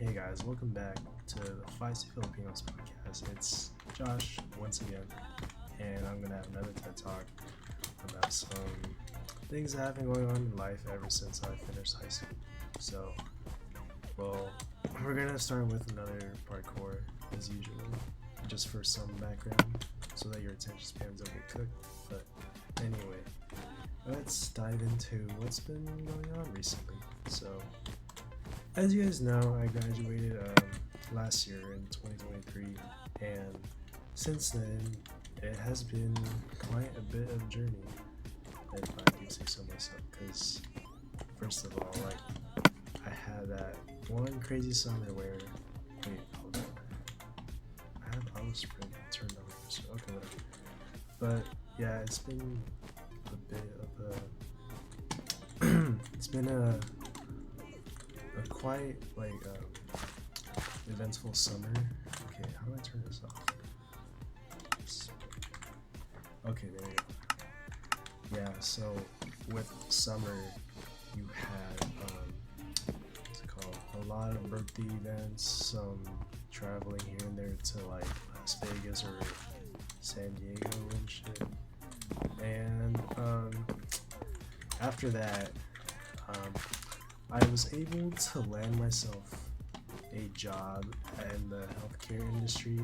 Hey guys, welcome back to the Feisty Filipinos podcast. It's Josh once again, and I'm gonna have another TED Talk about some things that have been going on in life ever since I finished high school. So, we're gonna start with another parkour as usual, just for some background so that your attention spans don't get cooked. But anyway, let's dive into what's been going on recently. So, as you guys know, I graduated last year in 2023, and since then, it has been quite a bit of a journey, if I do say so myself. Because first of all, I had that one crazy summer where hold on, I have auto sprint turned on, so okay, whatever. But yeah, it's been a bit of a it's been a quite eventful summer. Okay, how do I turn this off? Okay, there we go. Yeah, so with summer you had what's it called, a lot of birthday events, some traveling here and there to Las Vegas or San Diego and shit. And after that, I was able to land myself a job in the healthcare industry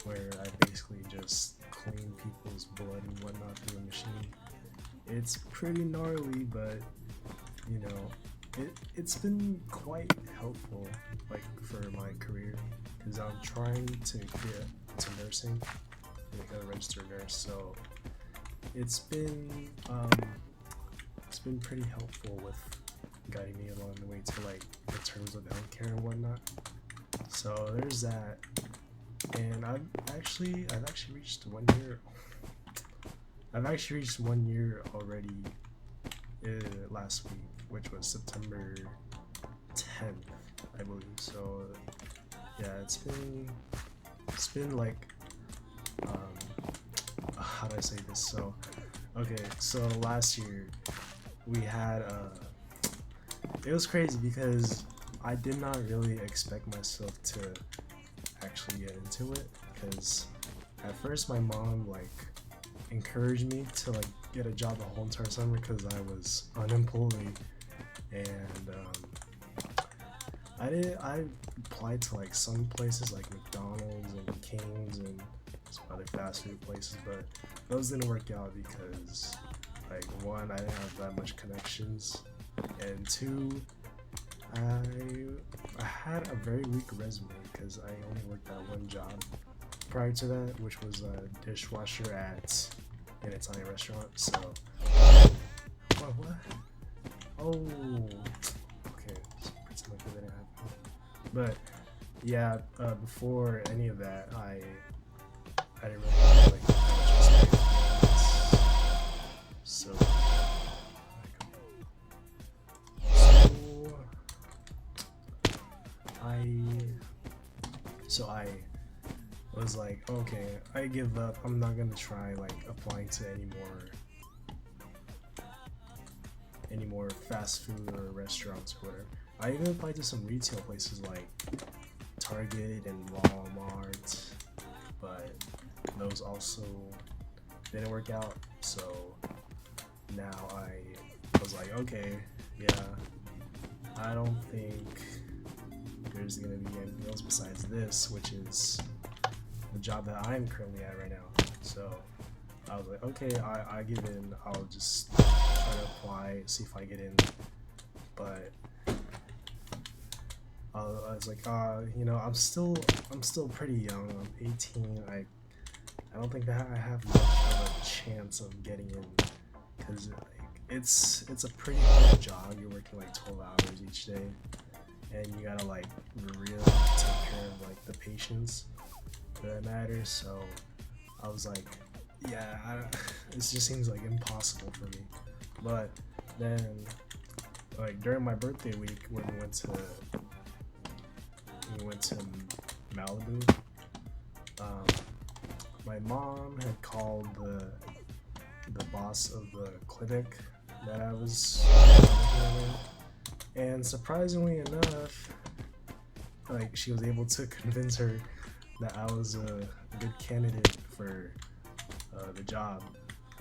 where I basically just clean people's blood and whatnot through a machine. It's pretty gnarly, but you know, it's been quite helpful for my career, because I'm trying to get into nursing, become a registered nurse. So it's been pretty helpful with guiding me along the way to the terms of healthcare and whatnot. So there's that, and I've actually reached 1 year. I've actually reached 1 year already last week, which was September 10th, I believe. So yeah, it's been how do I say this? So okay, so last year we had it was crazy because I did not really expect myself to actually get into it, because at first my mom encouraged me to get a job the whole entire summer because I was unemployed, and I applied to some places like McDonald's and King's and some other fast food places, but those didn't work out because one, I didn't have that much connections, and two, I had a very weak resume because I only worked at one job prior to that, which was a dishwasher at an Italian restaurant. So what? Oh, okay. Just pretend like that didn't happen. But yeah, before any of that, I didn't really have much experience. So I was like, okay, I give up. I'm not gonna try applying to any more fast food or restaurants or whatever. I even applied to some retail places like Target and Walmart, but those also didn't work out. So now I was like, okay, yeah, I don't think there's gonna be anything else besides this, which is the job that I'm currently at right now. So I was like, okay, I give in. I'll just try to apply, see if I get in. But I was like, I'm still pretty young. I'm 18. I don't think that I have much of a chance of getting in, because it's a pretty hard job. You're working 12 hours each day, and you gotta really take care of the patients that matters. So I was like, yeah, it just seems impossible for me. But then during my birthday week, when we went to Malibu, my mom had called the boss of the clinic that I was working in, and surprisingly enough, like she was able to convince her that I was a good candidate for the job,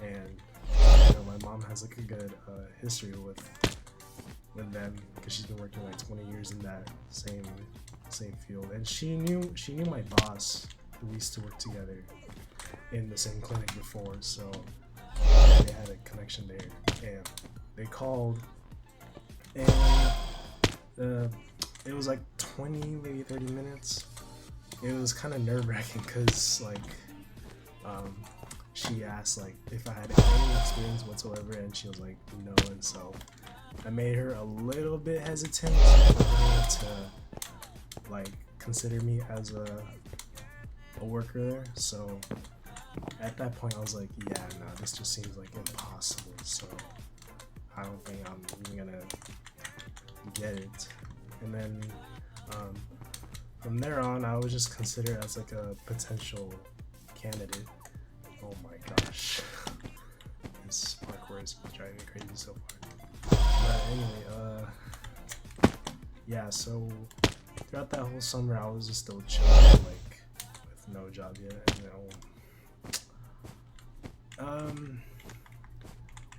and my mom has like a good history with them because she's been working like 20 years in that same field, and she knew my boss. We used to work together in the same clinic before, so they had a connection there, and they called, and it was like 20, maybe 30 minutes. It was kind of nerve-wracking because like she asked like if I had any experience whatsoever, and she was like no, and so I made her a little bit hesitant for her to like consider me as a worker there. So at that point I was like, yeah, no, this just seems like impossible, so I don't think I'm even gonna get it. And then from there on I was just considered as like a potential candidate. Oh my gosh, this parkour is driving me crazy so far. But anyway, yeah, so throughout that whole summer I was just still chilling, like with no job yet, and yeah,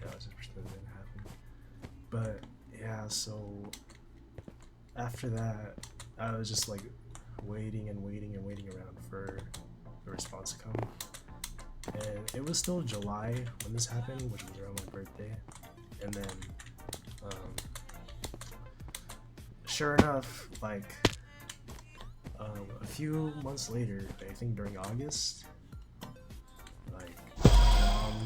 I was just pretending it didn't happen. But yeah, so after that I was just like waiting around for the response to come, and it was still July when this happened, which was around my birthday. And then sure enough, like a few months later, I think during August, like my mom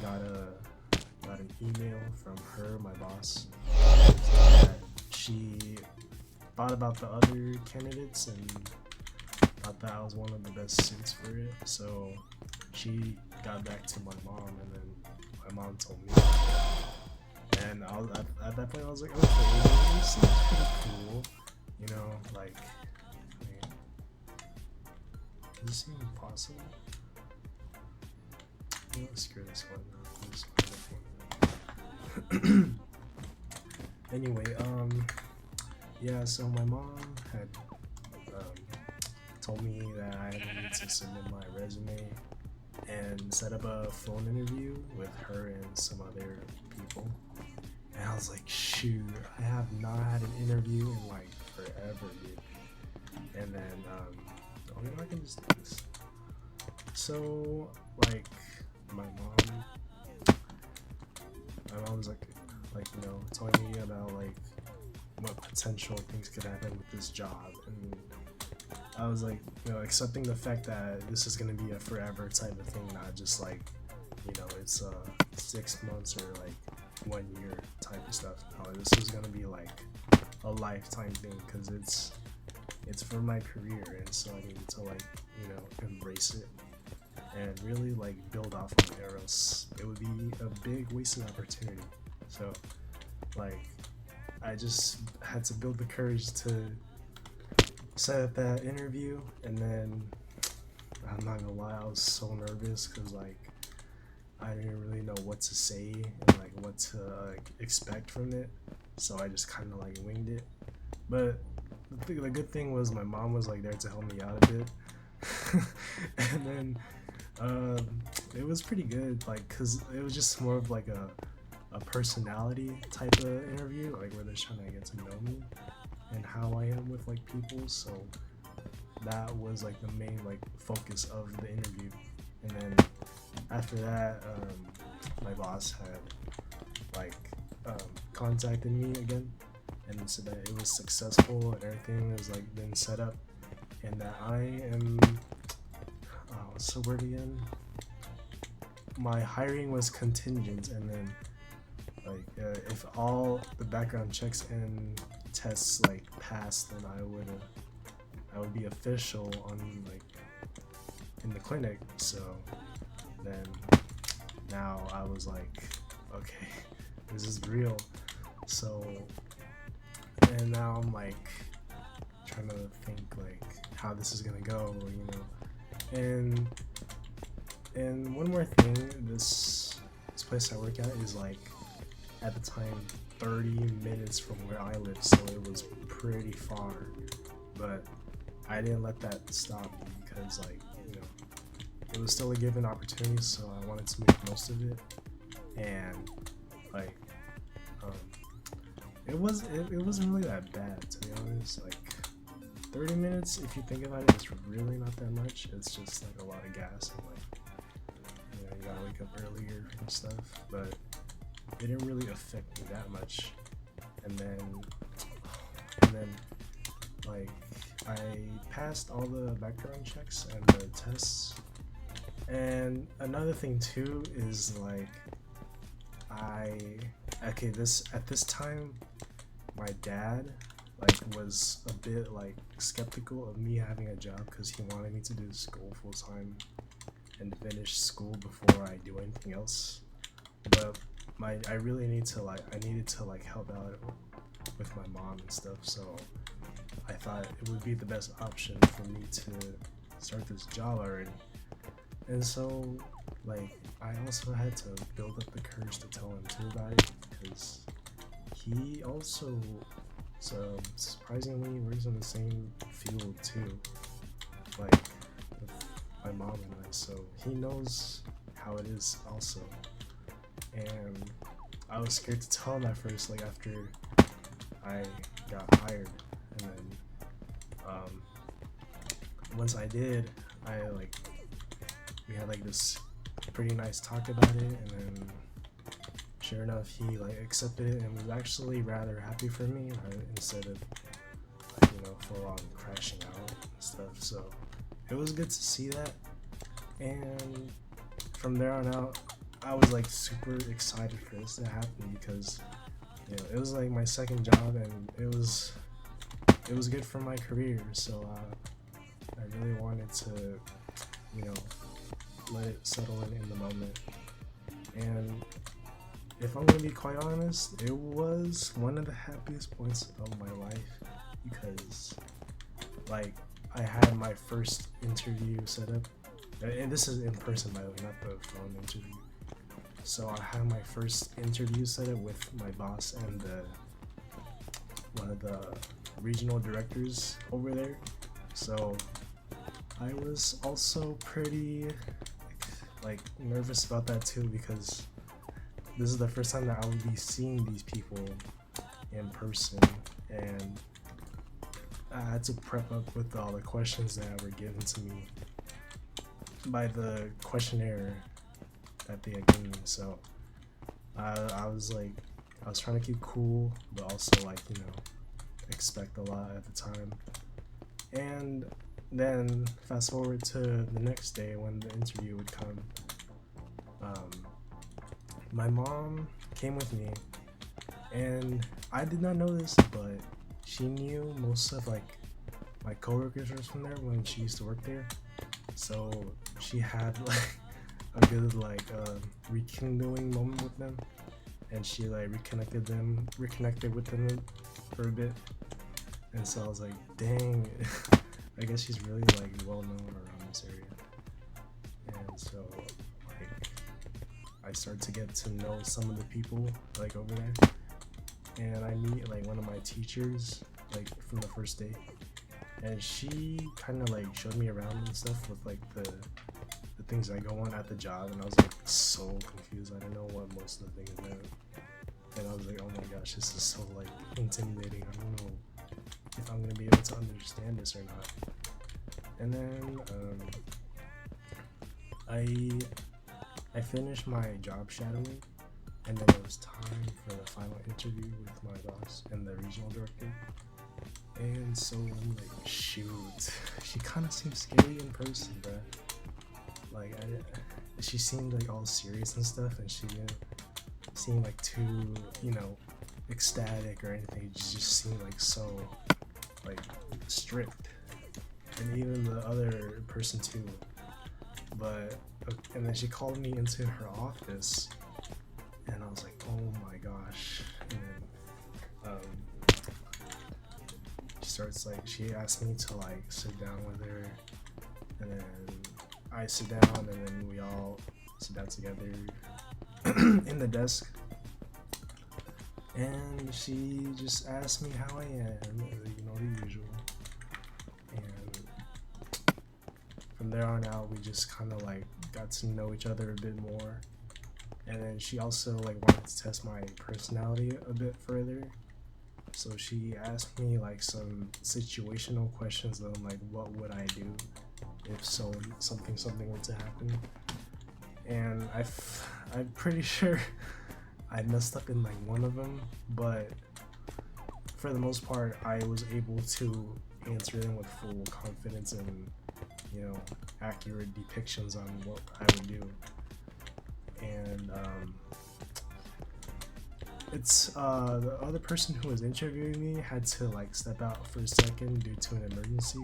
got an email from her, my boss, that she thought about the other candidates and thought that I was one of the best suits for it. So she got back to my mom, and then my mom told me. And I was, at that point I was like, okay, this seems pretty cool, you know, like, I mean, does this seem possible? Let's screw this one. Anyway, yeah, so my mom had told me that I needed to submit my resume and set up a phone interview with her and some other people. And I was like, shoot, I have not had an interview in like forever, dude. And then, oh, you know, I can just do this. So, like, my mom's like, you know, telling me about like what potential things could happen with this job, and I was like, you know, accepting the fact that this is gonna be a forever type of thing, not just like, you know, it's 6 months or like 1 year type of stuff. No, this is gonna be like a lifetime thing, because it's for my career, and so I need to like, you know, embrace it and really like build off of it, or else it would be a big wasted opportunity. So like I just had to build the courage to set up that interview, and then I'm not gonna lie, I was so nervous because like I didn't really know what to say and like what to expect from it, so I just kind of like winged it. But the good thing was my mom was like there to help me out a bit. And then it was pretty good, like, cause it was just more of like a personality type of interview, like where they're trying to get to know me and how I am with like people. So that was like the main like focus of the interview. And then after that, my boss had like contacted me again and said that it was successful and everything was like been set up, and that I am what's the word again? My hiring was contingent, and then like if all the background checks and tests like passed, then I would be official on like in the clinic. So then now I was like, okay, this is real. So and now I'm like trying to think like how this is gonna go, you know. And one more thing, this place I work at is like at the time 30 minutes from where I live, so it was pretty far. But I didn't let that stop me because, like, you know, it was still a given opportunity, so I wanted to make most of it. And like, um, it wasn't really that bad, to be honest. Like 30 minutes, if you think about it, it's really not that much. It's just like a lot of gas and like, you know, you gotta wake up earlier and stuff. But it didn't really affect me that much. And then like I passed all the background checks and the tests. And another thing too is like at this time my dad like was a bit like skeptical of me having a job because he wanted me to do school full time and finish school before I do anything else. But I needed to like help out with my mom and stuff, so I thought it would be the best option for me to start this job already. And so like I also had to build up the courage to tell him too about it because he also surprisingly works in the same field too, like with my mom and I, so he knows how it is also. And I was scared to tell him at first, like after I got hired, and then once I did, we had like this pretty nice talk about it, and then sure enough he like accepted it and was actually rather happy for me, instead of like, you know, full on crashing out and stuff. So it was good to see that. And from there on out I was like super excited for this to happen because, you know, it was like my second job and it was good for my career. So I really wanted to, you know, let it settle in the moment. And if I'm gonna be quite honest, it was one of the happiest points of my life because like I had my first interview set up, and this is in person by the way, not the phone interview. So I had my first interview set up with my boss and one of the regional directors over there. So I was also pretty like nervous about that too because this is the first time that I would be seeing these people in person, and I had to prep up with all the questions that were given to me by the questionnaire that they had given me. So I was trying to keep cool, but also like, you know, expect a lot at the time. And then fast forward to the next day when the interview would come. My mom came with me, and I did not know this, but she knew most of like my coworkers from there when she used to work there. So she had like a good like rekindling moment with them, and she like reconnected with them for a bit. And so I was like, dang, I guess she's really like well known around this area. And so like I started to get to know some of the people like over there, and I meet like one of my teachers like from the first day, and she kind of like showed me around and stuff with like the things that go on at the job, and I was like so confused. I didn't know what most of the things meant, and I was like, oh my gosh, this is so like intimidating. I don't know if I'm gonna be able to understand this or not. And then I finished my job shadowing, and then it was time for the final interview with my boss and the regional director. And so I'm like, shoot, she kind of seemed scary in person, bruh. Like she seemed like all serious and stuff, and she didn't seem like too, you know, ecstatic or anything. She just seemed like so like strict, and even the other person too. But and then she called me into her office, and I was like, oh my gosh. And then she asked me to like sit down with her, and then I sit down, and then we all sit down together in the desk, and she just asked me how I am, you know, the usual. And from there on out, we just kind of like got to know each other a bit more. And then she also like wanted to test my personality a bit further. So she asked me like some situational questions on like what would I do if something were to happen. And I'm pretty sure I messed up in like one of them, but for the most part, I was able to answer them with full confidence and, you know, accurate depictions on what I would do. And it's the other person who was interviewing me had to like step out for a second due to an emergency,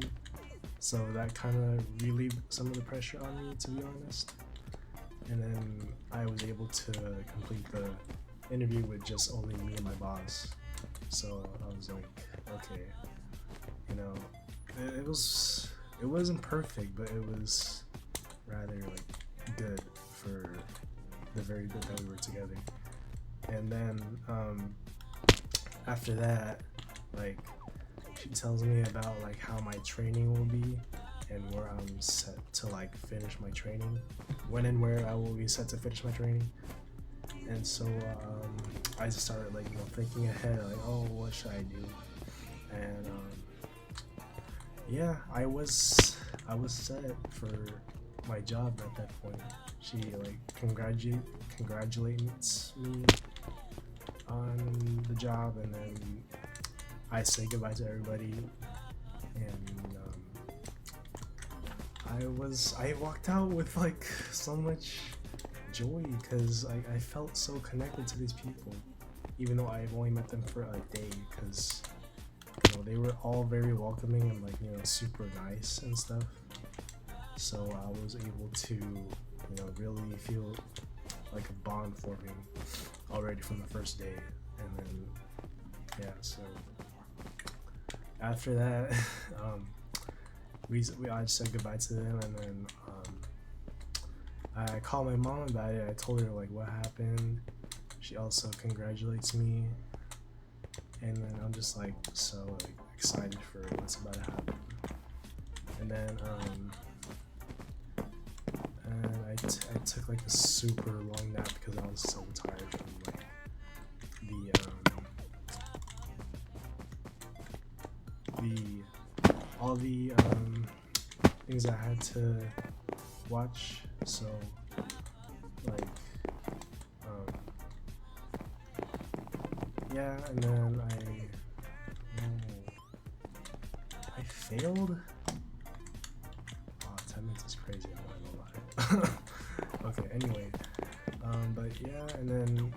so that kind of relieved some of the pressure on me, to be honest. And then I was able to complete the interview with just only me and my boss. So I was like, okay, you know, it wasn't perfect, but it was rather like good for the very bit that we were together. And then after that, like, she tells me about like how my training will be and where I'm set to like finish my training, when and where I will be set to finish my training. And so I just started like, you know, thinking ahead, like, oh, what should I do? And yeah, I was set for my job at that point. She like congratulates me on the job, and then I say goodbye to everybody. And I walked out with like so much joy because I felt so connected to these people, even though I've only met them for a day. Because, you know, they were all very welcoming and like, you know, super nice and stuff. So I was able to, you know, really feel like a bond forming already from the first day. And then yeah, so after that I just said goodbye to them, and then I called my mom about it. I told her like what happened. She also congratulates me, and then I'm just like so like excited for what's about to happen. And then I took like a super long nap because I was so tired from like all the things I had to watch. So like yeah, and then I failed. Oh, 10 minutes is crazy, I'm not gonna lie. Okay, anyway, but yeah, and then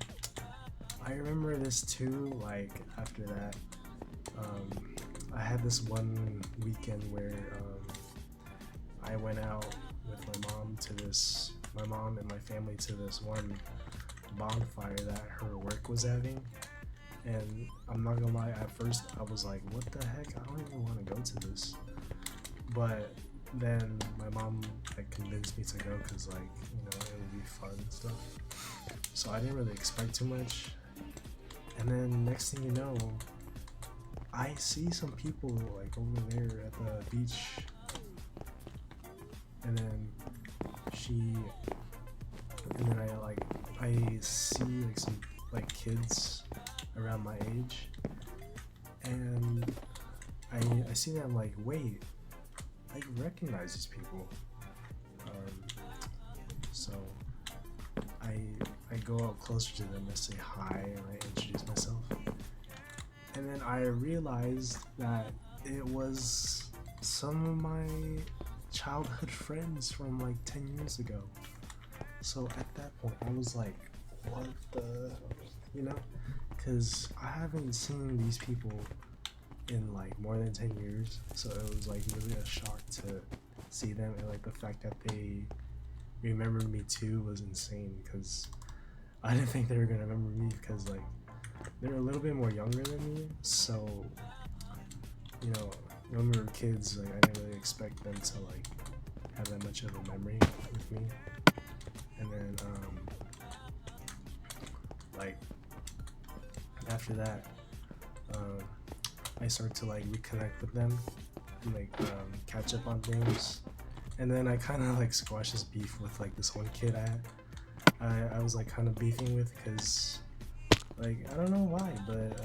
I remember this too, like after that, I had this one weekend where I went out with my mom and my family to this one bonfire that her work was having. And I'm not gonna lie, at first I was like, what the heck, I don't even want to go to this. But then my mom like convinced me to go because like, you know, it would be fun and stuff. So I didn't really expect too much. And then next thing you know, I see some people like over there at the beach, and then I see like some like kids around my age, and I see them, like, wait, I recognize these people. So I go up closer to them and say hi, and I introduce myself. And then I realized that it was some of my childhood friends from like 10 years ago. So at that point, I was like, what the, you know? Because I haven't seen these people in like more than 10 years. So it was like really a shock to see them. And like the fact that they remembered me too was insane, because I didn't think they were going to remember me, because like they're a little bit more younger than me. So, you know, when we were kids, like I didn't really expect them to like have that much of a memory with me. And then like after that, I started to like reconnect with them and like catch up on things. And then I kind of like squashed this beef with like this one kid I was like kind of beefing with because like I don't know why, but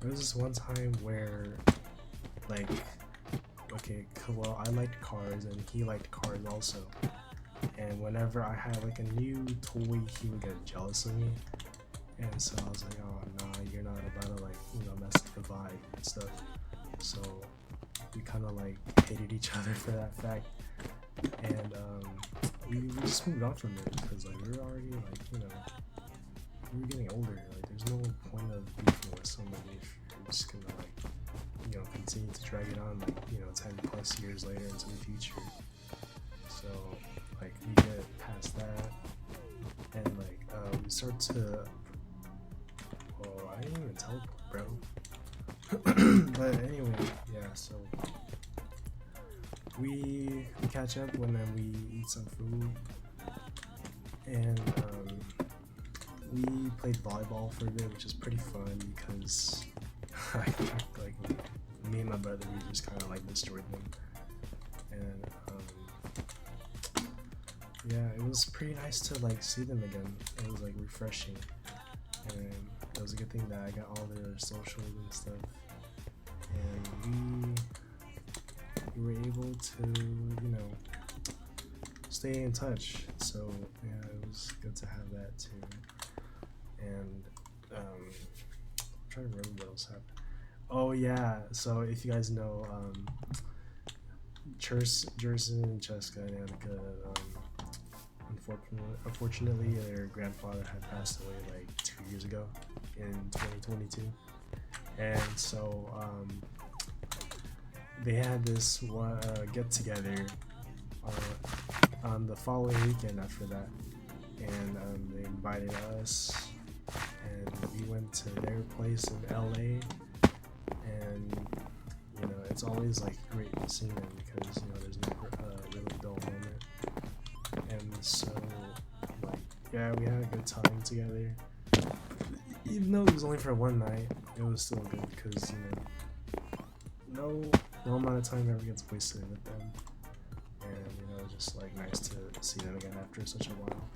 there was this one time where like okay, well I liked cars and he liked cars also, and whenever I had like a new toy, he would get jealous of me, and so I was like, oh nah, you're not about to like mess up the vibe and stuff. So we kind of like hated each other for that fact, and we just moved on from it because like we were already like we were getting older. Like there's no point of beefing with somebody if you're just gonna like continue to drag it on like 10 plus years later into the future. So like we get past that and like we start to I didn't even teleport, bro. But anyway, yeah, so we catch up when then we eat some food, and we played volleyball for a bit, which is pretty fun because like me and my brother, we just kind of like destroyed them, and yeah, it was pretty nice to like see them again. It was like refreshing, and it was a good thing that I got all their socials and stuff, and we were able to stay in touch. So yeah, it was good to have that too. And I'm trying to remember what else happened. Oh yeah, so if you guys know Jerson and Cheska and Annika, unfortunately their grandfather had passed away like 2 years ago in 2022, and so they had this one get together on the following weekend after that, and they invited us, and we went to their place in LA, and it's always like great seeing them because there's no really dull moment, and so like yeah, we had a good time together. Even though it was only for one night, it was still good because no amount of time ever gets wasted with them, and just like nice to see them again after such a while,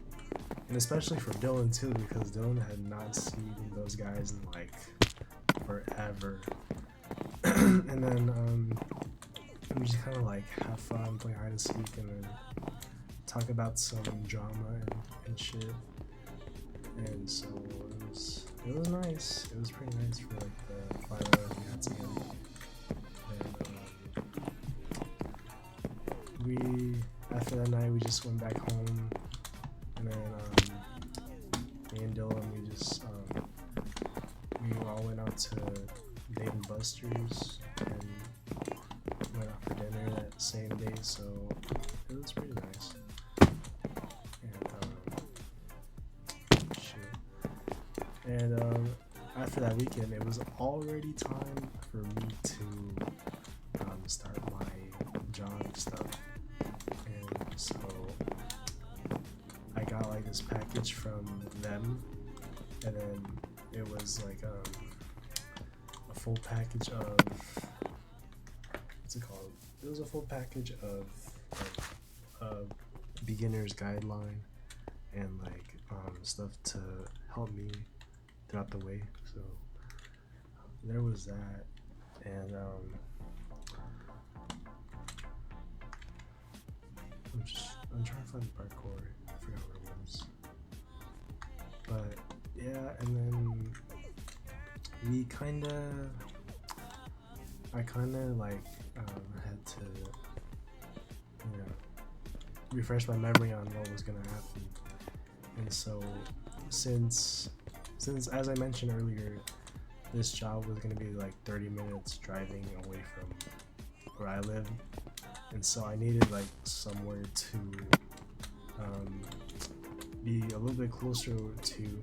and especially for Dylan too, because Dylan had not seen those guys in like forever. And then we just kind of like have fun, play hide and seek, and then talk about some drama and shit. And so it was nice. It was pretty nice for like the 5 hours we had together. And we after that night we just went back home, and then me and Dylan we all went out to Dave and Buster's and went out for dinner that same day, so it was pretty nice. And after that weekend, it was already time for me to start my job stuff, and so I got like this package from them, and then it was like a full package of what's it called? It was a full package of like, beginner's guideline and like stuff to help me throughout the way. So there was that, and I'm trying to find the parkour. I forgot what it was, but yeah, and then I kinda like had to refresh my memory on what was gonna happen, and so since as I mentioned earlier, this job was gonna be like 30 minutes driving away from where I live, and so I needed like somewhere to be a little bit closer to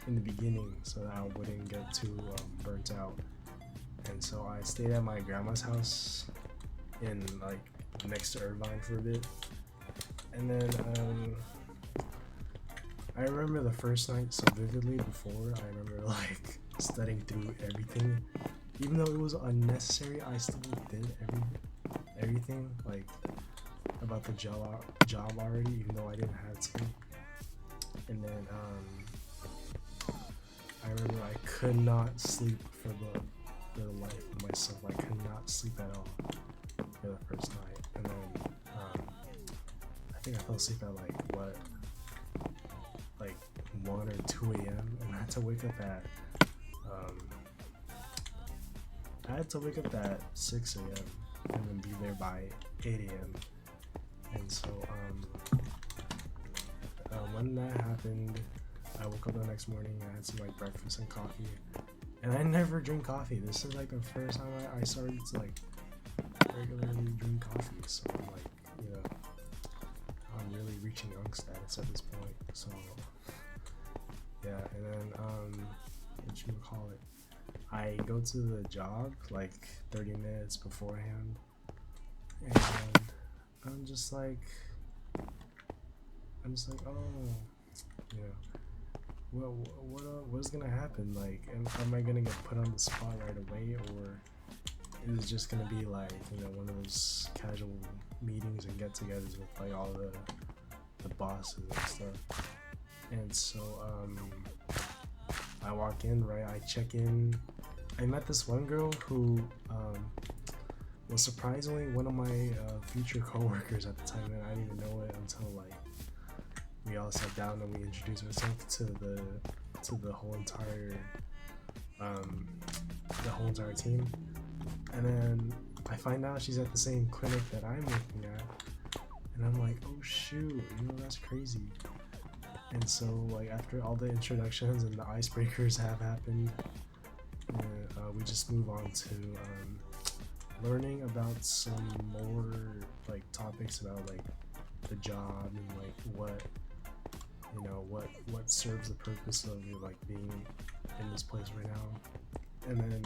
in the beginning so that I wouldn't get too burnt out. And so I stayed at my grandma's house in like next to Irvine for a bit, and then I remember the first night so vividly. Before, I remember like studying through everything, even though it was unnecessary. I still did everything. Like about the job already, even though I didn't have to. And then I remember I could not sleep for the life of myself. I could not sleep at all for the first night. And then I think I fell asleep at like 1 or 2 a.m. and I had to wake up at 6 a.m. and then be there by 8 a.m. And so when that happened, I woke up the next morning. I had some like breakfast and coffee, and I never drink coffee. This is like the first time I started to like regularly drink coffee. So I'm like, I'm really reaching young status at this point. So yeah, and then what you call it? I go to the job like 30 minutes beforehand, and I'm just like, oh, what's gonna happen? Like, am I gonna get put on the spot right away, or is it just gonna be like, one of those casual meetings and get-togethers with like all the bosses and stuff? And so I walk in, right? I check in. I met this one girl who was surprisingly one of my future coworkers at the time, and I didn't even know it until like we all sat down and we introduced ourselves to the whole entire team. And then I find out she's at the same clinic that I'm working at, and I'm like, oh shoot, that's crazy. And so like after all the introductions and the icebreakers have happened, we just move on to learning about some more like topics about like the job and like what serves the purpose of you like being in this place right now. And then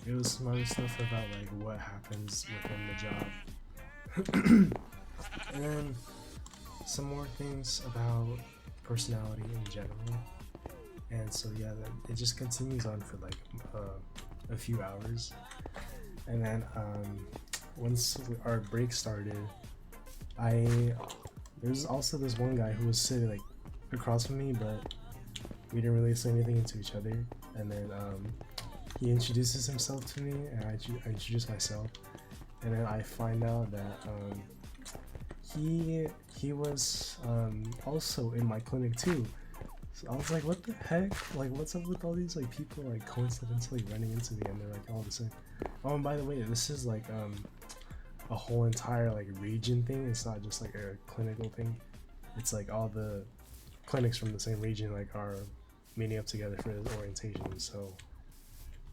it was some other stuff about like what happens within the job. And then some more things about personality in general. And so yeah, it just continues on for like a few hours. And then once our break started, there's also this one guy who was sitting like across from me, but we didn't really say anything to each other. And then he introduces himself to me, and I introduce myself. And then I find out that he was also in my clinic too. So I was like, what the heck? Like, what's up with all these like people like coincidentally running into me, and they're like all the same. Oh, and by the way, this is like a whole entire like region thing. It's not just like a clinical thing. It's like all the clinics from the same region like are meeting up together for this orientation. So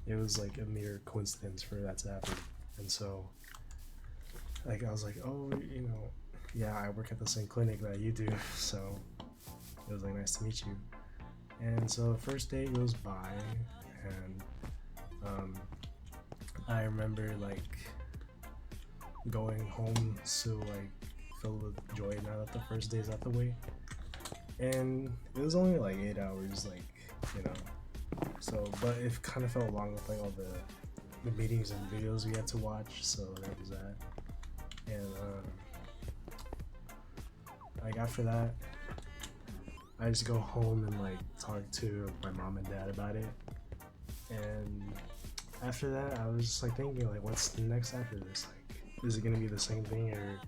it was like a mere coincidence for that to happen. And so like I was like, oh, yeah, I work at the same clinic that you do. So it was like nice to meet you. And so the first day goes by, and I remember like going home so like filled with joy now that the first day's out the way. And it was only like 8 hours, like, so, but it kind of felt long with like all the meetings and videos we had to watch, so there was that. And like after that, I just go home and like talk to my mom and dad about it. And after that, I was just like thinking like, what's next after this? Like, is it gonna be the same thing or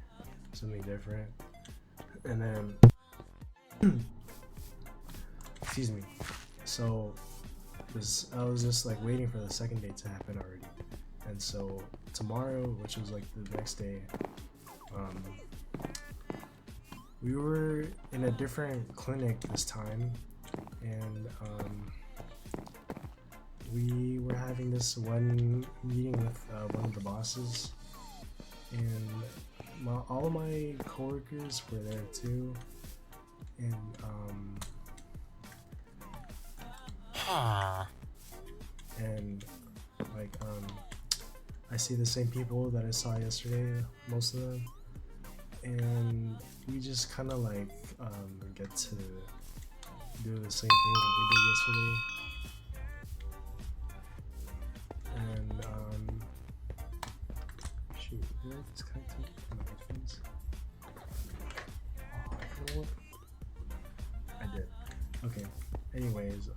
something different? And then excuse me. So I was just like waiting for the second date to happen already. And so tomorrow, which was like the next day, we were in a different clinic this time, and we were having this one meeting with one of the bosses, and all of my coworkers were there too, and and like I see the same people that I saw yesterday, most of them, and we just kind of like get to do the same thing that we did yesterday. And shoot, did I disconnect my headphones? You know what? I did. Okay. Anyways,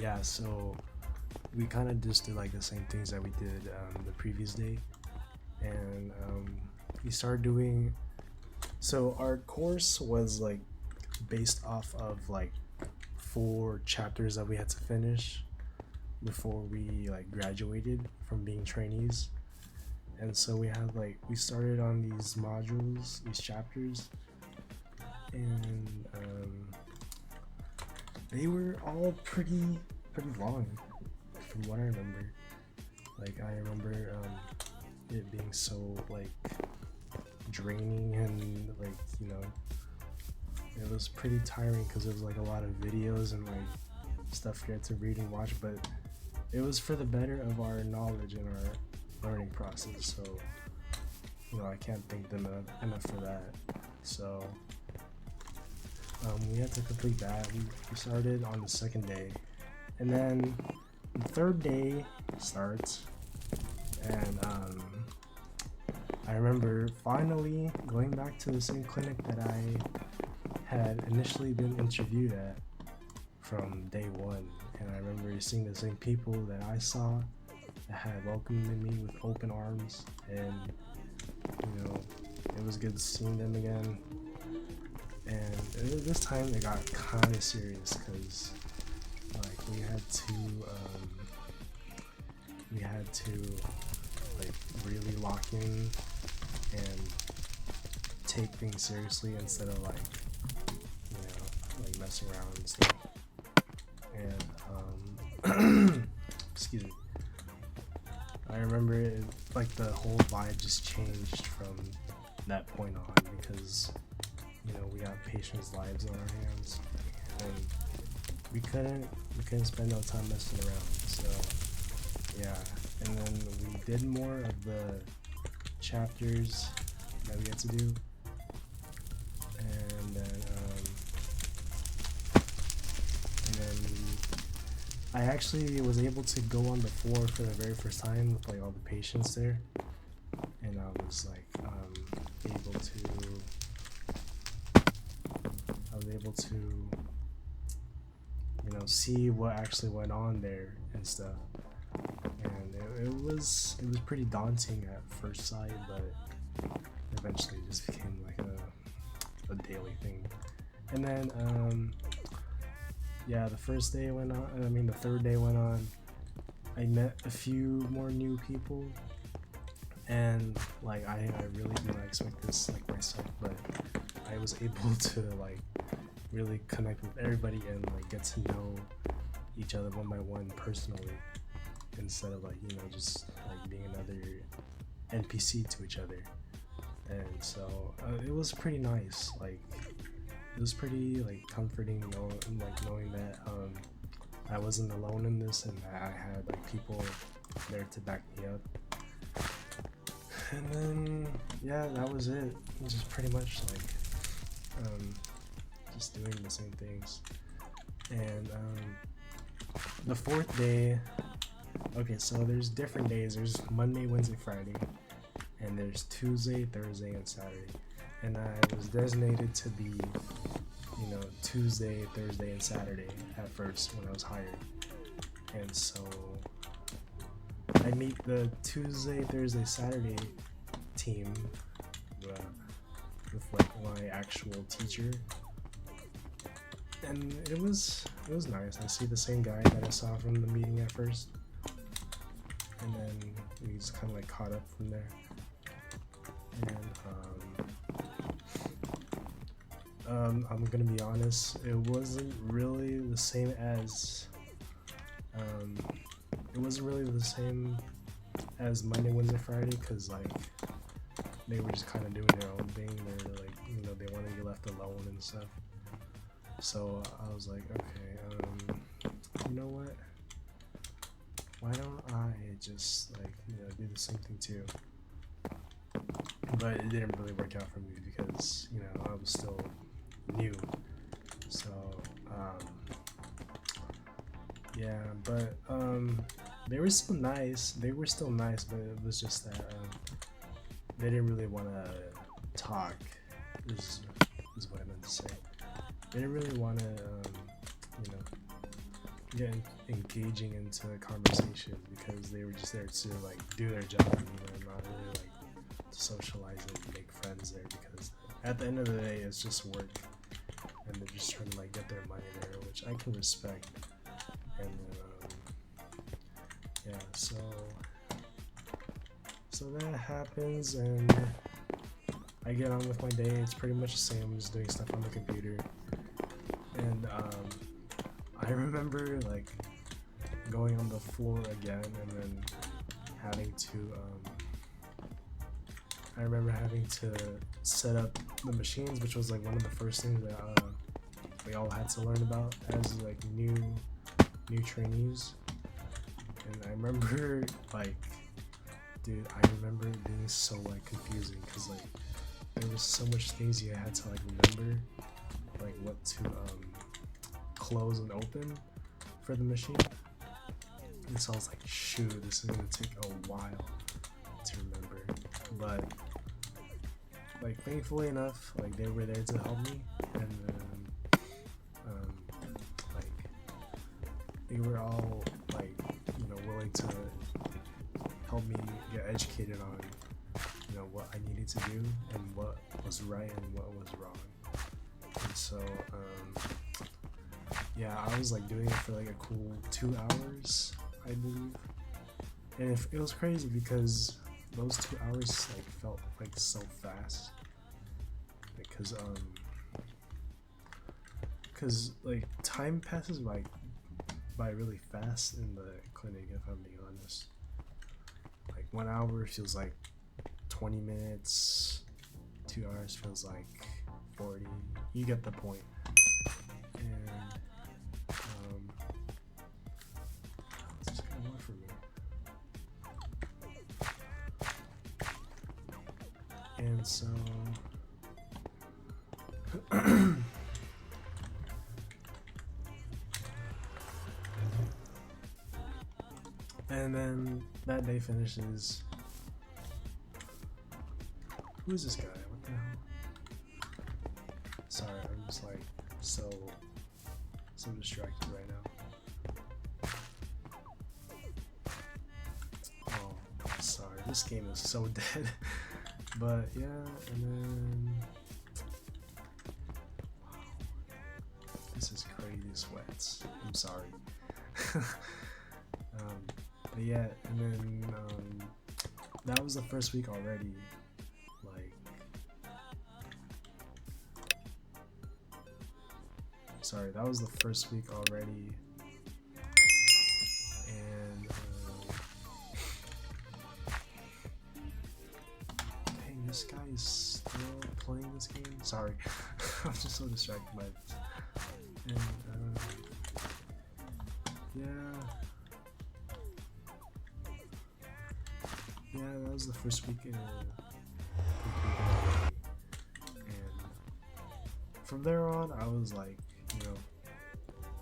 yeah. So we kind of just did like the same things that we did the previous day, and we started doing. So our course was like based off of like 4 chapters that we had to finish before we like graduated from being trainees. And so we started on these modules, these chapters, and they were all pretty long from what I remember. Like I remember it being so like draining, and like, you know, it was pretty tiring because it was like a lot of videos and like stuff you had to read and watch, but it was for the better of our knowledge and our learning process. So, you know, I can't thank them enough for that. So we had to complete that. We started on the second day, and then the third day starts, and I remember finally going back to the same clinic that I had initially been interviewed at from day one. And I remember seeing the same people that I saw that had welcomed me with open arms, and you know, it was good seeing them again. And this time it got kind of serious because like we had to like really lock in and take things seriously instead of like, you know, like messing around and stuff. And excuse me. I remember it, like the whole vibe just changed from that point on, because you know, we got patients' lives on our hands, and we couldn't spend no time messing around. So yeah, and then we did more of the chapters that we had to do, and then I actually was able to go on the floor for the very first time with like all the patients there, and I was able to, you know, see what actually went on there and stuff. And it was pretty daunting at first sight, but eventually it just became like a daily thing. And then yeah, the first day went on, the third day went on. I met a few more new people, and like I really did not expect this like myself, but I was able to like really connect with everybody and like get to know each other one by one personally, instead of like, you know, just like being another NPC to each other. And so it was pretty nice. Like it was pretty like comforting, knowing that I wasn't alone in this, and that I had like people there to back me up. And then yeah, that was it. It was just pretty much like just doing the same things. And the fourth day, okay, so there's different days. There's Monday, Wednesday, Friday, and there's Tuesday, Thursday, and Saturday. And I was designated to be, you know, Tuesday, Thursday, and Saturday at first when I was hired. And so I meet the Tuesday, Thursday, Saturday team with like my actual teacher, and it was nice. I see the same guy that I saw from the meeting at first, and then we just kind of like caught up from there. And I'm gonna be honest, it wasn't really the same as Monday, Wednesday, Friday, because like they were just kind of doing their own thing. They're like, you know, they want to be left alone and stuff. So I was like, okay, you know what? Why don't I just like, you know, do the same thing too? But it didn't really work out for me because, you know, I was still new. So yeah, but they were still nice. But it was just that they didn't really want to talk is what I meant to say. They didn't really want to, you know, get engaging into a conversation because they were just there to like do their job, not really like to socialize and make friends there. Because at the end of the day, it's just work, and they're just trying to like get their money there, which I can respect. And yeah, so that happens, and I get on with my day. It's pretty much the same. I'm just doing stuff on the computer, and I remember like going on the floor again, and then having to I remember having to set up the machines, which was like one of the first things that we all had to learn about as like new trainees. And I remember like, dude, I remember it being so like confusing because like there was so much things you had to like remember, like what to close and open for the machine. And so I was like, shoot, this is gonna take a while to remember. But like thankfully enough, like they were there to help me, and like they were all like, willing to help me get educated on what I needed to do and what was right and what was wrong. And so yeah, I was like doing it for like a cool 2 hours, I believe. And it was crazy because those 2 hours like felt like so fast, because like time passes by really fast in the clinic, if I'm being honest. Like 1 hour feels like 20 minutes, 2 hours feels like 40. You get the point. And it's just kind of hard for me. And so and then that day finishes. Who is this guy? What the hell? Sorry, I'm just like so distracted right now. Oh, sorry, this game is so dead. But yeah, and then wow, this is crazy sweats. I'm sorry. But yeah, and then that was the first week already. Sorry, that was the first week already, and dang, this guy is still playing this game. Sorry, I'm just so distracted by this. And yeah, that was the first week in and from there on, I was like,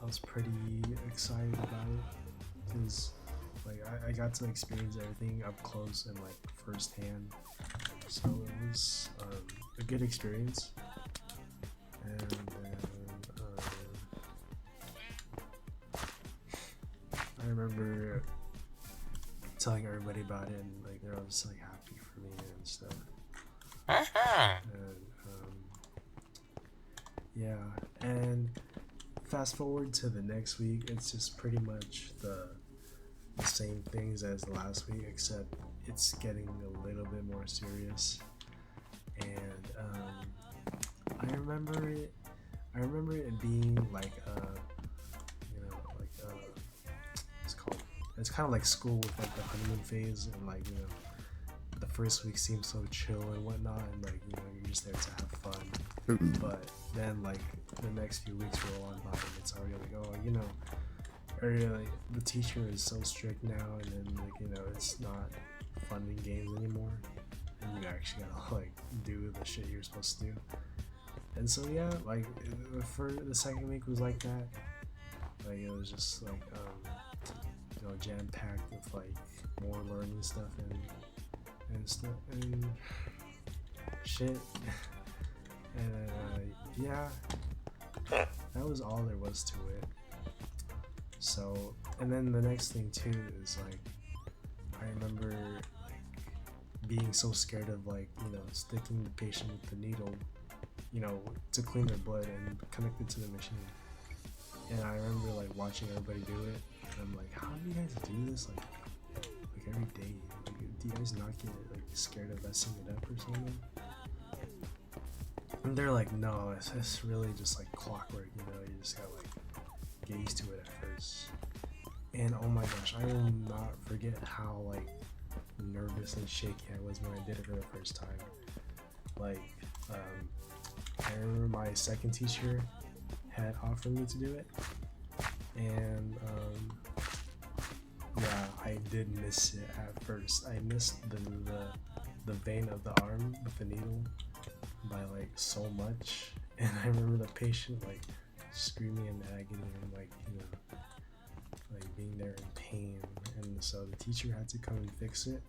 I was pretty excited about it because like I got to experience everything up close and like firsthand, so it was a good experience. And then I remember telling everybody about it, and like they're all just like happy for me and stuff. And yeah, and fast forward to the next week, it's just pretty much the same things as the last week, except it's getting a little bit more serious. And I remember it being like it's kind of like school with like the honeymoon phase, and like the first week seems so chill and whatnot, and like you're just there to have fun. But then like the next few weeks roll on by, and it's already like, already like the teacher is so strict now, and then like it's not fun and games anymore, and you actually gotta like do the shit you're supposed to do. And so yeah, like for the second week was like that. Like it was just like jam packed with like more learning stuff and stuff and shit. And yeah, that was all there was to it. So, and then the next thing too is like, I remember like being so scared of like, sticking the patient with the needle, to clean their blood and connect it to the machine. And I remember like watching everybody do it, and I'm like, how do you guys do this like every day? Like, do you guys not get like scared of messing it up or something? And they're like, no, it's really just like clockwork, you just gotta like get used to it at first. And oh my gosh, I will not forget how like nervous and shaky I was when I did it for the first time. Like, I remember my second teacher had offered me to do it, and yeah, I did miss it at first. I missed the vein of the arm with the needle by like so much, and I remember the patient like screaming in agony and like like being there in pain, and so the teacher had to come and fix it.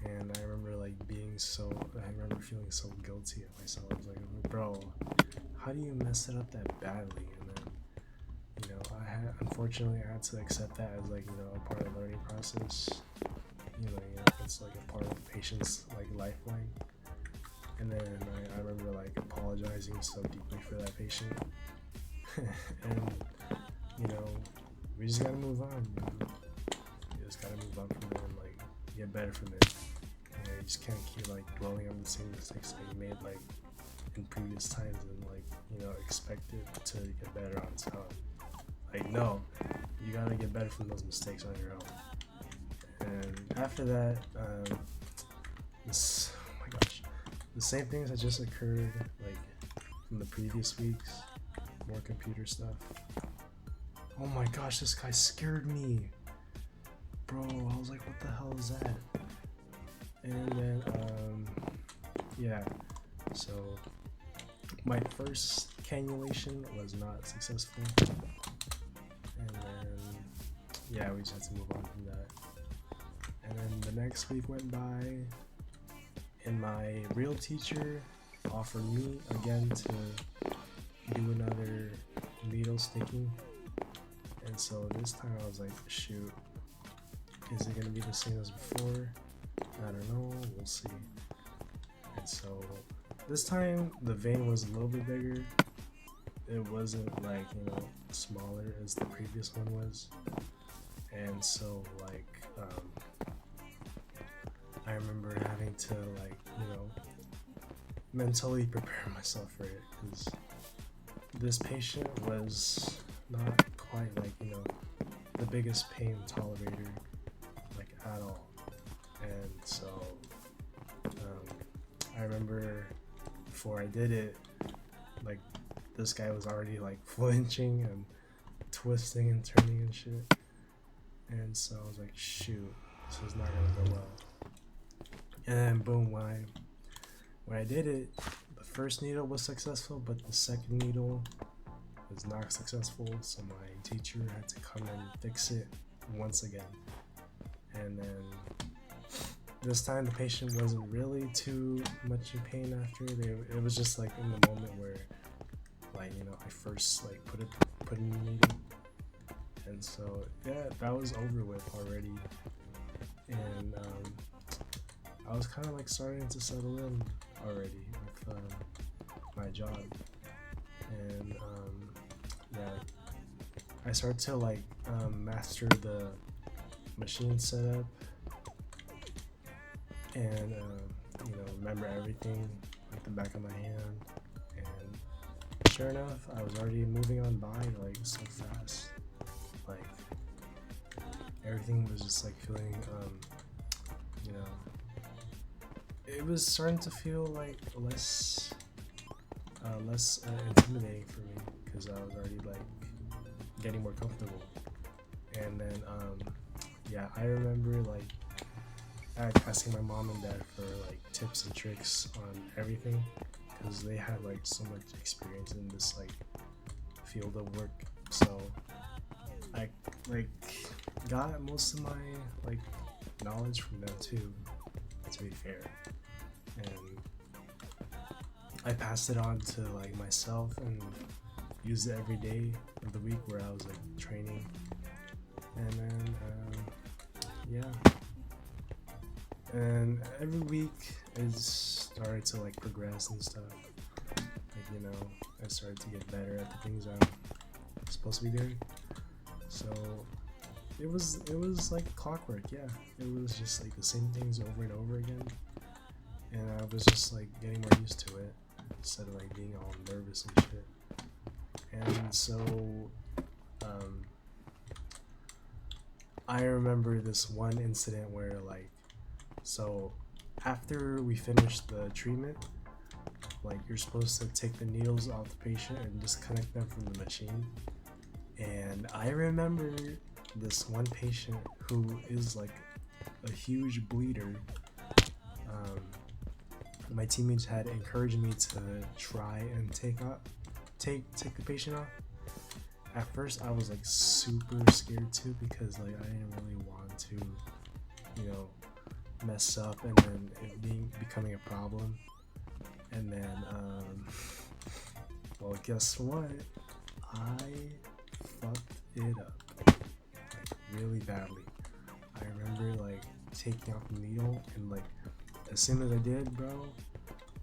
And I remember like I remember feeling so guilty at myself. I was like, bro, how do you mess it up that badly? And then unfortunately I had to accept that as like a part of the learning process. It's like a part of the patient's like lifeline. And then I remember like apologizing so deeply for that patient. And we just gotta move on. You just gotta move on from it and like get better from it. You just can't keep like dwelling on the same mistakes that you made like in previous times and like expect it to get better on its own. Like, no, you gotta get better from those mistakes on your own. And after that, oh my gosh, the same things that just occurred like from the previous weeks, more computer stuff. Oh my gosh, this guy scared me, bro. I was like, what the hell is that? And then yeah, so my first cannulation was not successful, and then yeah, we just had to move on from that. And then the next week went by, and my real teacher offered me again to do another needle sticking. And so this time I was like, shoot, is it gonna be the same as before? I don't know, we'll see. And so this time the vein was a little bit bigger. It wasn't like, smaller as the previous one was. And so like, I remember having to like, mentally prepare myself for it, because this patient was not quite like, the biggest pain tolerator like at all. And so I remember before I did it, like this guy was already like flinching and twisting and turning and shit. And so I was like, shoot, this is not gonna go well. And then boom, when I did it, the first needle was successful, but the second needle was not successful. So my teacher had to come and fix it once again. And then this time the patient wasn't really too much in pain after. It was just like in the moment where like, I first like put in the needle. And so yeah, that was over with already. And I was kind of like starting to settle in already with my job. And yeah, I started to like master the machine setup and remember everything like the back of my hand. And sure enough, I was already moving on by like so fast. Like everything was just like feeling it was starting to feel like less intimidating for me, because I was already like getting more comfortable. And then yeah, I remember like asking my mom and dad for like tips and tricks on everything, because they had like so much experience in this like field of work. So I like got most of my like knowledge from them too, to be fair. And I passed it on to like myself and used it every day of the week where I was like training. And then yeah, and every week it started to like progress and stuff. Like, you know, I started to get better at the things I'm supposed to be doing. So it was like clockwork. Yeah, it was just like the same things over and over again, and I was just like getting more used to it instead of like being all nervous and shit. And so I remember this one incident where like, so after we finished the treatment, like you're supposed to take the needles off the patient and disconnect them from the machine. And I remember this one patient who is like a huge bleeder. My teammates had encouraged me to try and take the patient off. At first I was like super scared too, because like I didn't really want to, you know, mess up and then it becoming a problem. And then well, guess what? I fucked it up like really badly. I remember like taking out the needle, and like as soon as I did, bro,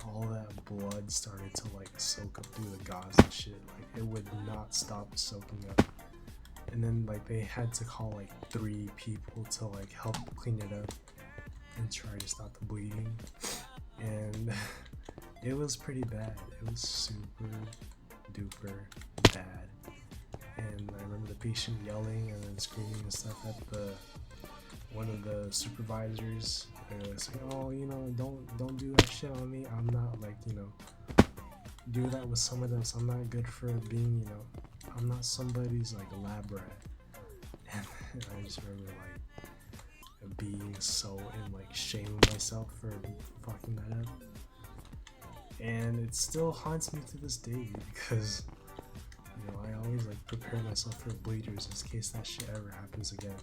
all that blood started to like soak up through the gauze and shit. Like it would not stop soaking up. And then like they had to call like 3 people to like help clean it up and try to stop the bleeding. And it was pretty bad. It was super duper bad. And I remember the patient yelling and then screaming and stuff at one of the supervisors. They were saying, "Oh, you know, don't do that shit on me. I'm not like, you know, do that with someone else. I'm not good for being, you know, I'm not somebody's like a lab rat." And I just remember like being so in like shame of myself for fucking that up. And it still haunts me to this day, because you know I always like prepare myself for bleeders in case that shit ever happens again.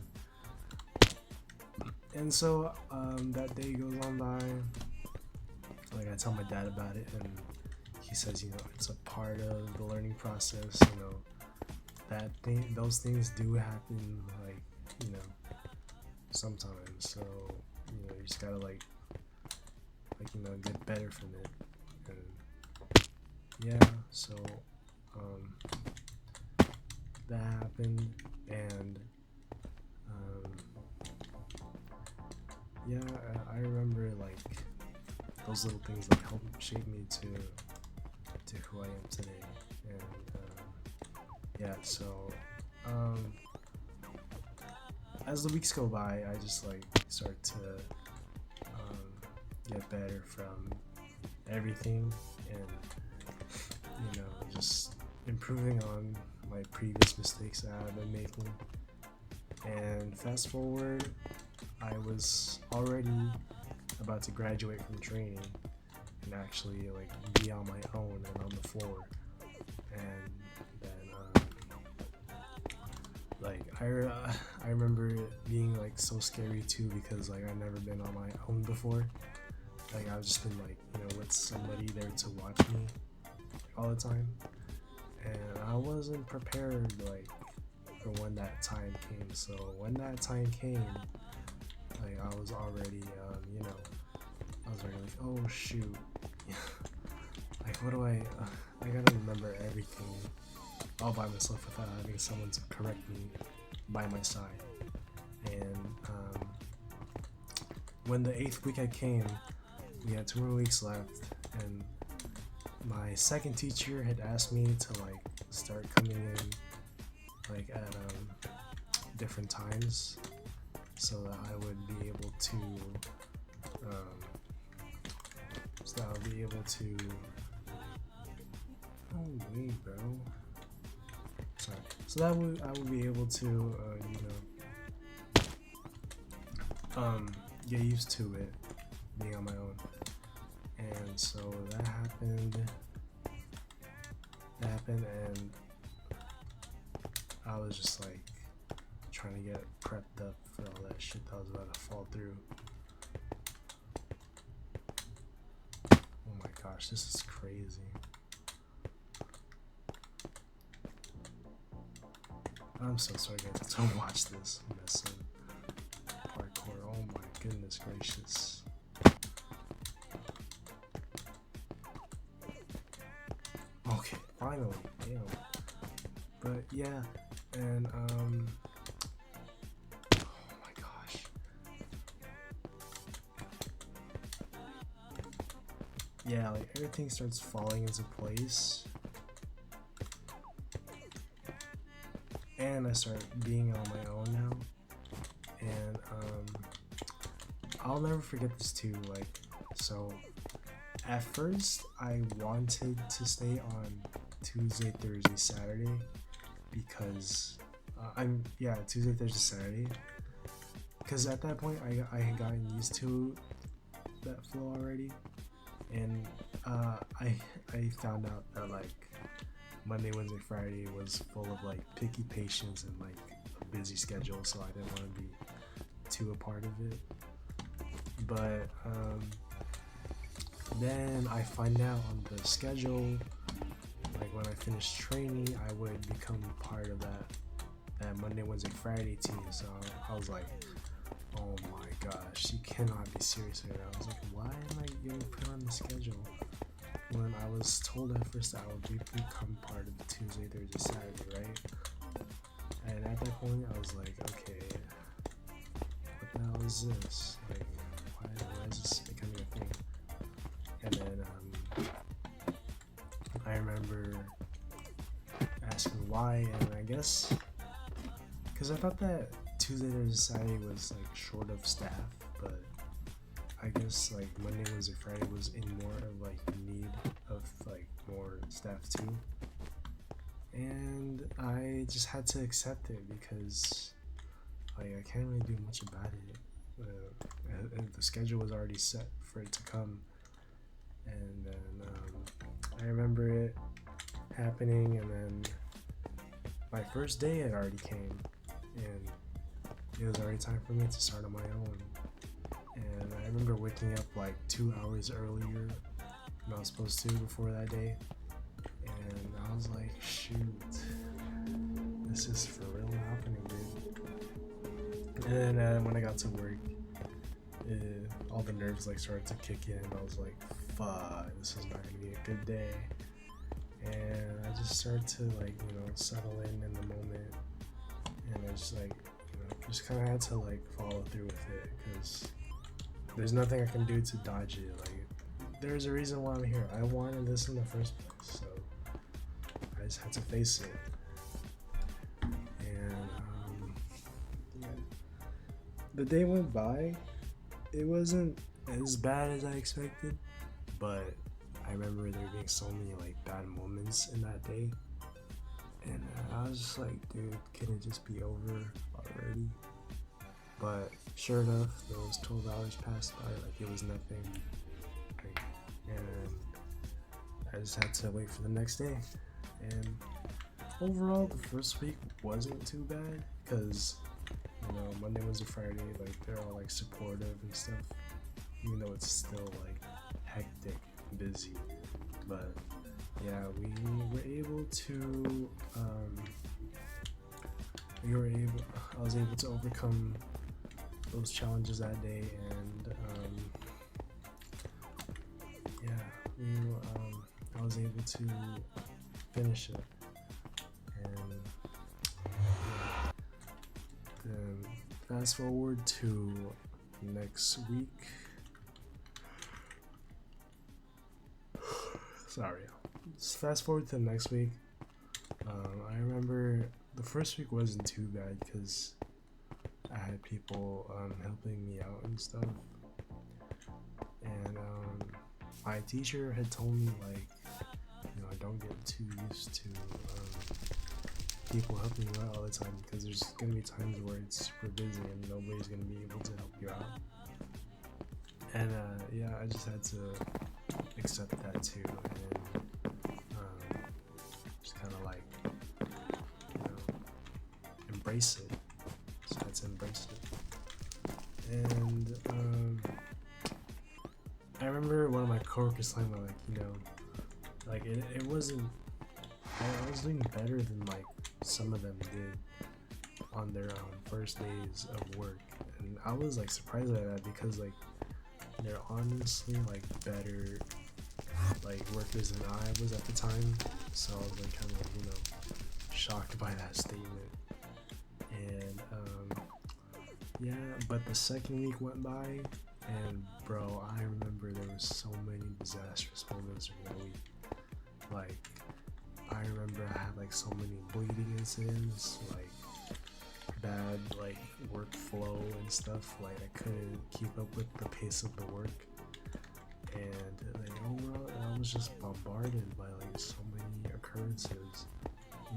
And so that day goes on by. Like I tell my dad about it, and he says, you know, it's a part of the learning process. You know, those things do happen, like, you know, sometimes. So you know, you just gotta like you know, get better from it. And yeah, so that happened, and yeah, I remember like those little things like helped shape me to who I am today. And yeah, so as the weeks go by, I just like start to get better from everything, and you know, just improving on my previous mistakes that I've been making. And fast forward, I was already about to graduate from training and actually like be on my own and on the floor. And then like I remember it being like so scary too, because like I've never been on my own before. Like I've just been like, you know, with somebody there to watch me all the time, and I wasn't prepared like for when that time came. So when that time came, like I was already you know, I was already like, oh shoot, like what do I gotta remember everything all by myself without having someone to correct me by my side. And when the 8th week had came, we had 2 more weeks left, and my second teacher had asked me to like start coming in like at different times, so that I would be able to oh wait, bro, sorry, so that I would be able to you know, get used to it being on my own. And so that happened, and I was just like trying to get prepped up for all that shit that was about to fall through. Oh my gosh, gosh, this is crazy. I'm so sorry guys, don't watch this mess of parkour. Oh my goodness gracious. Okay, finally, damn. But yeah, and oh my gosh. Yeah, like everything starts falling into place. And I start being on my own now. And I'll never forget this too, like, so at first I wanted to stay on Tuesday, Thursday, Saturday because Tuesday, Thursday, Saturday, because at that point I had gotten used to that flow already, and I found out that like Monday, Wednesday, Friday was full of like picky patients and like a busy schedule, so I didn't want to be too a part of it. But then I find out on the schedule, like when I finish training, I would become part of that Monday, Wednesday, Friday team. So I was like, oh my gosh, you cannot be serious right now. I was like, why am I getting put on the schedule when I was told at first that I would become part of the Tuesday, Thursday, Saturday, right? And at that point, I was like, okay, what the hell is this? Like, why is this becoming a thing? And then I remember asking why, and I guess because I thought that Tuesday, Thursday, Saturday was like short of staff, but I guess like Monday, Wednesday, Friday was in more of like need of like more staff too, and I just had to accept it because like I can't really do much about it. The schedule was already set for it to come, and then I remember it happening, and then my first day had already came, and it was already time for me to start on my own. And I remember waking up like 2 hours earlier than I was supposed to before that day, and I was like, shoot, this is for real happening, dude. And then when I got to work, all the nerves like started to kick in. I was like, fuck, this is not gonna be a good day. And I just started to like, settle in the moment, and I just like, just kind of had to like follow through with it, because there's nothing I can do to dodge it. Like, there's a reason why I'm here. I wanted this in the first place, so I just had to face it. And yeah. The day went by. It wasn't as bad as I expected, but I remember there being so many like bad moments in that day, and I was just like, dude, can it just be over already? But sure enough, those 12 hours passed by like it was nothing, and I just had to wait for the next day. And overall, the first week wasn't too bad, because Monday, Wednesday, Friday, like they're all like supportive and stuff, even though it's still like hectic and busy. But yeah, I was able to overcome those challenges that day, and I was able to finish it. And then fast forward to next week. Sorry. Fast forward to next week. I remember the first week wasn't too bad because I had people helping me out and stuff. And my teacher had told me like, don't get too used to people helping you out all the time, because there's gonna be times where it's super busy and nobody's gonna be able to help you out. And I just had to accept that too, and just kind of like embrace it. So I had to embrace it. And I remember one of my coworkers talking about, like, you know, like it wasn't. I was doing better than like some of them did on their first days of work, and I was like surprised by that because like they're honestly like better like workers than I was at the time. So I was like kind of like, you know, shocked by that statement. And yeah, but the second week went by, and bro, I remember there was so many disastrous moments during that week. Like, I remember I had like so many bleeding incidents, like bad like workflow and stuff. Like I couldn't keep up with the pace of the work, and like overall, I was just bombarded by like so many occurrences,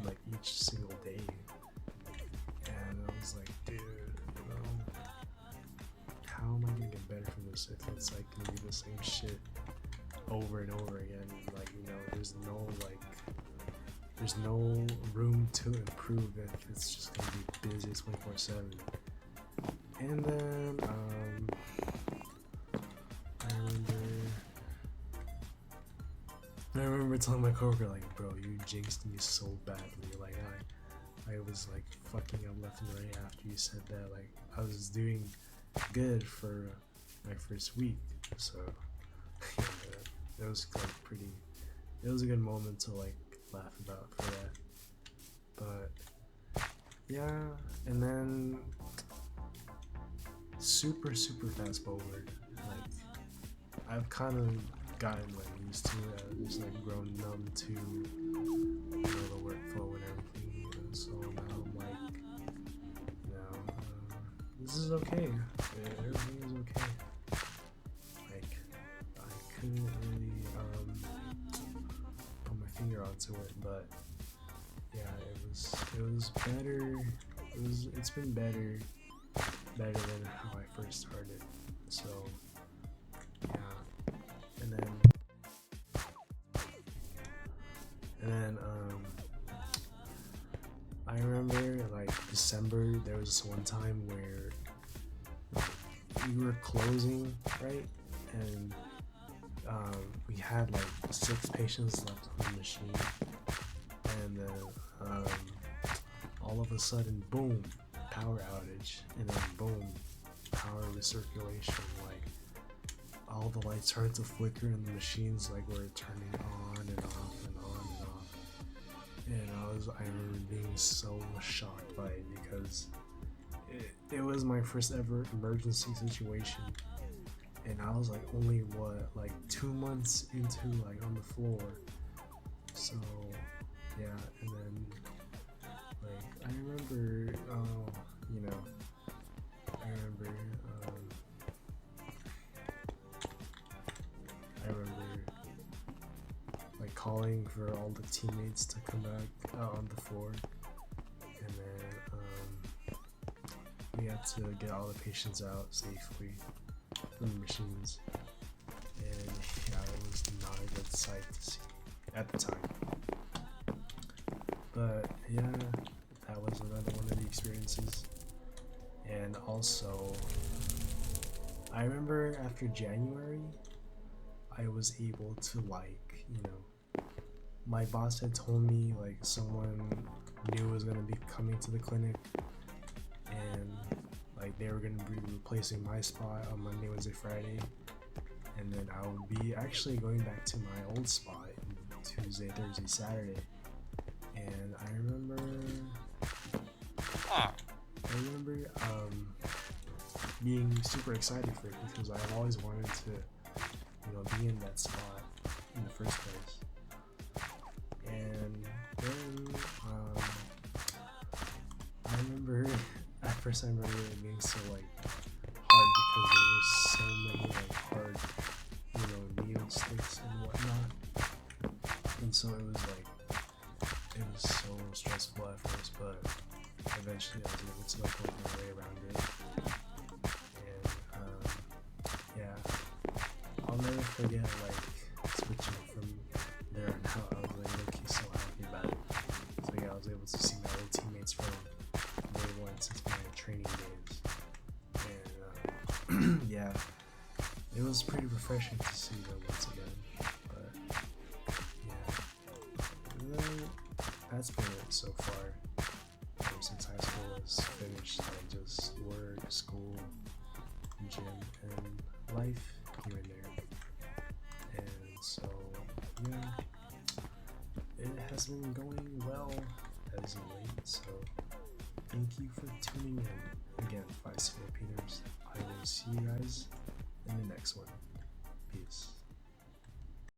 like each single day. And I was like, dude, you know, how am I gonna get better from this if it's like gonna be the same shit over and over again? Like, you know, there's no room to improve if it's just gonna be busy 24/7. And then I remember telling my coworker, like, bro, you jinxed me so badly. Like I was like fucking up left and right after you said that. Like I was doing good for my first week, so yeah, it was like pretty. It was a good moment to like laugh about for that. But yeah, and then super fast forward. Like I've kind of gotten like used to it. I've just like grown numb to, you know, the workflow and everything. And so now I'm like, you know, this is okay. Everything is okay. Like I couldn't really put my finger onto it, but yeah, it was better. It's been better than how I first started. So yeah, and then I remember like December, there was this one time where we were closing, right, and we had like 6 patients left on the machine, and then all of a sudden, boom, power outage, and then boom, power recirculation. Like all the lights started to flicker, and the machines like were turning on and off and on and off. And I remember being so shocked by it because it was my first ever emergency situation, and I was like only like 2 months into like on the floor. So yeah, and then like I remember you know, I remember like calling for all the teammates to come back out on the floor, and then we had to get all the patients out safely from the machines, and yeah, it was not a good sight to see at the time. But yeah, that was another one of the experiences. And also, I remember after January, I was able to like, you know, my boss had told me like someone new was gonna be coming to the clinic, and like they were gonna be replacing my spot on Monday, Wednesday, Friday, and then I would be actually going back to my old spot Tuesday, Thursday, Saturday. And I remember being super excited for it because I've always wanted to, you know, be in that spot in the first place. And then I remember at first it being so like hard because there were so many like hard, you know, needle sticks and whatnot, and so it was so stressful at first, but eventually I was able to like work my way around it. And yeah, I'll never forget like switching from there and how I was like looking so happy about it. So yeah, I was able to see my old teammates from day one since my training days. And yeah, it was pretty refreshing to see them once again. But yeah, then that's been it so far. Since high school is finished, I just work, school, gym, and life here and there. And so, yeah, it has been going well as of late. So, thank you for tuning in. Again, Vice Filipiners. I will see you guys in the next one. Peace.